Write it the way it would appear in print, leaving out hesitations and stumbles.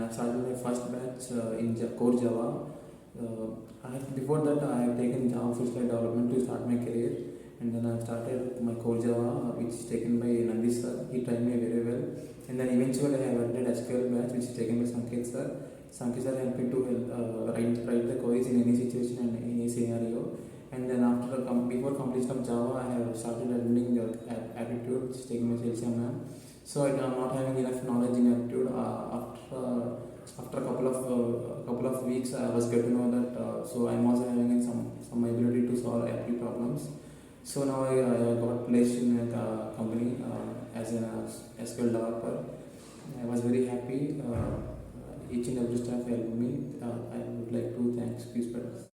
I started my first batch in core Java. Before that, I have taken Java full stack development to start my career, and then I started my core Java, which is taken by Nandi sir. He trained me very well, and then eventually I have attended SQL batch, which is taken by Sanket sir. Sanket sir helped me to write the queries in any situation and any scenario. And then before completion of Java, I have started learning aptitude, which is taken by CLCM. So I am not having enough knowledge in aptitude. After a couple of weeks, I was get to know that so I'm also having some ability to solve aptitude problems. So now I got placed in a company as an SQL developer. I was very happy. Each and every staff helped me. I would like to thank QSpiders.